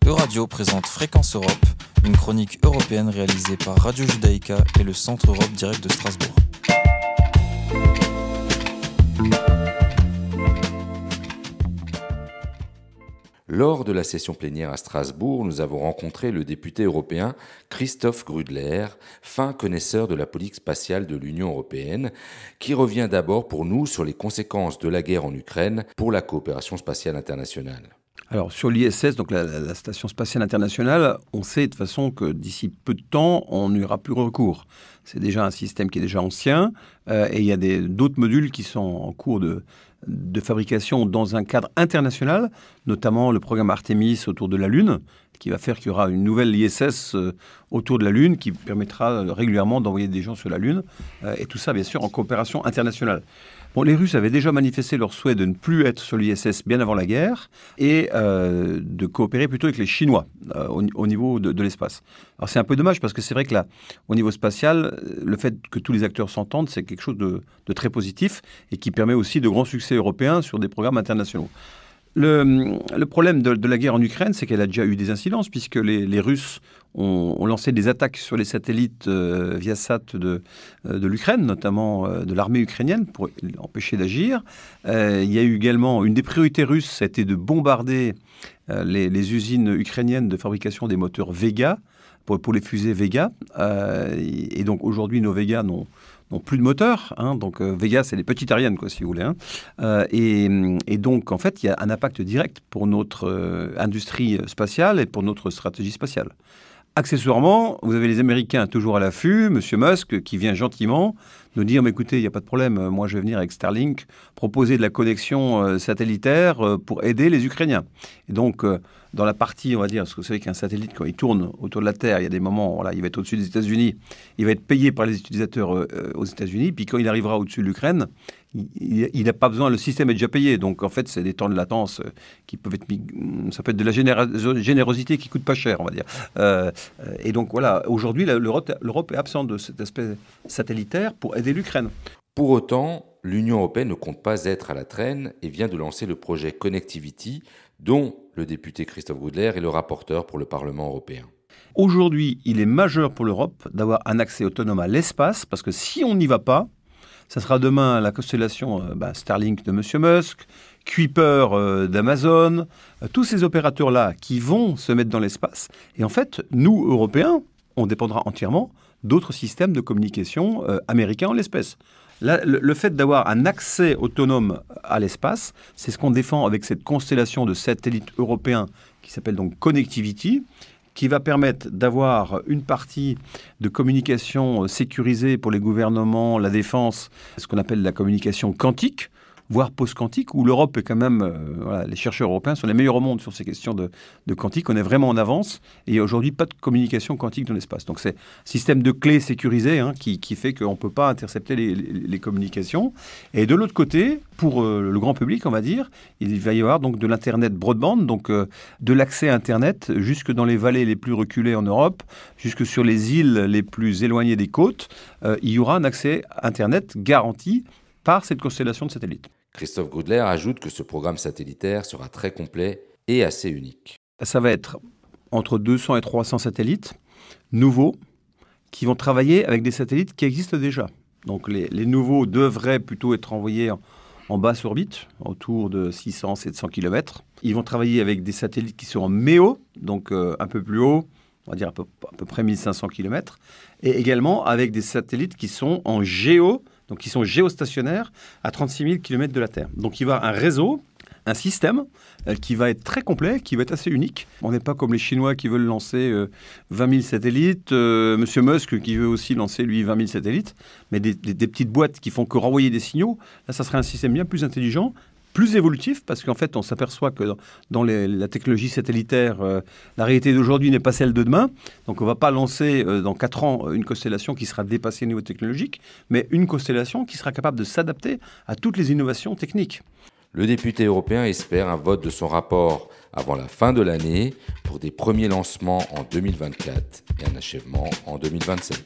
Euradio présente Fréquence Europe, une chronique européenne réalisée par Radio Judaïka et le Centre Europe Direct de Strasbourg. Lors de la session plénière à Strasbourg, nous avons rencontré le député européen Christophe Grudler, fin connaisseur de la politique spatiale de l'Union européenne, qui revient d'abord pour nous sur les conséquences de la guerre en Ukraine pour la coopération spatiale internationale. Alors sur l'ISS, donc la Station spatiale internationale, on sait de toute façon que d'ici peu de temps, on n'y aura plus recours. C'est déjà un système qui est déjà ancien et il y a d'autres modules qui sont en cours de fabrication dans un cadre international, notamment le programme Artemis autour de la Lune, qui va faire qu'il y aura une nouvelle ISS autour de la Lune qui permettra régulièrement d'envoyer des gens sur la Lune et tout ça bien sûr en coopération internationale. Bon, les Russes avaient déjà manifesté leur souhait de ne plus être sur l'ISS bien avant la guerre et de coopérer plutôt avec les Chinois au niveau de l'espace. Alors c'est un peu dommage parce que c'est vrai que là, au niveau spatial, le fait que tous les acteurs s'entendent, c'est quelque chose de très positif et qui permet aussi de grands succès européens sur des programmes internationaux. Le problème de la guerre en Ukraine, c'est qu'elle a déjà eu des incidences, puisque les Russes ont lancé des attaques sur les satellites Viasat de l'Ukraine, notamment de l'armée ukrainienne, pour l'empêcher d'agir. Il y a eu également, une des priorités russes, ça a été de bombarder les usines ukrainiennes de fabrication des moteurs Vega, pour les fusées Vega. Et donc aujourd'hui, nos Vega n'ont plus de moteur, hein, donc Vega c'est les petites Ariane quoi si vous voulez, hein. Et donc en fait il y a un impact direct pour notre industrie spatiale et pour notre stratégie spatiale. Accessoirement, vous avez les Américains toujours à l'affût, Monsieur Musk qui vient gentiment nous dire mais écoutez il n'y a pas de problème, moi je vais venir avec Starlink proposer de la connexion satellitaire pour aider les Ukrainiens. Et donc dans la partie, on va dire, parce que vous savez qu'un satellite, quand il tourne autour de la Terre, il y a des moments, voilà, il va être au-dessus des États-Unis, il va être payé par les utilisateurs aux États-Unis, puis quand il arrivera au-dessus de l'Ukraine, il n'a pas besoin, le système est déjà payé. Donc en fait, c'est des temps de latence qui peuvent être ça peut être de la générosité qui coûte pas cher, on va dire. Et donc voilà, aujourd'hui, l'Europe est absente de cet aspect satellitaire pour aider l'Ukraine. Pour autant, l'Union européenne ne compte pas être à la traîne et vient de lancer le projet Connectivity, dont le député Christophe Grudler est le rapporteur pour le Parlement européen. Aujourd'hui, il est majeur pour l'Europe d'avoir un accès autonome à l'espace, parce que si on n'y va pas, ça sera demain la constellation Starlink de M. Musk, Kuiper d'Amazon, tous ces opérateurs-là qui vont se mettre dans l'espace. Et en fait, nous, Européens, on dépendra entièrement d'autres systèmes de communication américains en l'espèce. Là, le fait d'avoir un accès autonome à l'espace, c'est ce qu'on défend avec cette constellation de satellites européens qui s'appelle donc Connectivity, qui va permettre d'avoir une partie de communication sécurisée pour les gouvernements, la défense, ce qu'on appelle la communication quantique, voire post-quantique, où l'Europe est quand même, les chercheurs européens sont les meilleurs au monde sur ces questions de quantique. On est vraiment en avance et il n'y a aujourd'hui pas de communication quantique dans l'espace. Donc c'est un système de clés sécurisé qui fait qu'on ne peut pas intercepter les communications. Et de l'autre côté, pour le grand public, on va dire, il va y avoir donc de l'Internet broadband, donc de l'accès à Internet jusque dans les vallées les plus reculées en Europe, jusque sur les îles les plus éloignées des côtes. Il y aura un accès à Internet garanti par cette constellation de satellites. Christophe Grudler ajoute que ce programme satellitaire sera très complet et assez unique. Ça va être entre 200 et 300 satellites nouveaux qui vont travailler avec des satellites qui existent déjà. Donc les nouveaux devraient plutôt être envoyés en basse orbite, autour de 600-700 km. Ils vont travailler avec des satellites qui sont en MEO, donc un peu plus haut, on va dire à peu près 1500 km, et également avec des satellites qui sont en géo, donc qui sont géostationnaires à 36 000 km de la Terre. Donc il va y avoir un réseau, un système qui va être très complet, qui va être assez unique. On n'est pas comme les Chinois qui veulent lancer 20 000 satellites, Monsieur Musk qui veut aussi lancer, lui, 20 000 satellites, mais des petites boîtes qui font que renvoyer des signaux. Là, ça serait un système bien plus intelligent, plus évolutif, parce qu'en fait, on s'aperçoit que dans la technologie satellitaire, la réalité d'aujourd'hui n'est pas celle de demain. Donc, on ne va pas lancer dans 4 ans une constellation qui sera dépassée au niveau technologique, mais une constellation qui sera capable de s'adapter à toutes les innovations techniques. Le député européen espère un vote de son rapport avant la fin de l'année pour des premiers lancements en 2024 et un achèvement en 2027.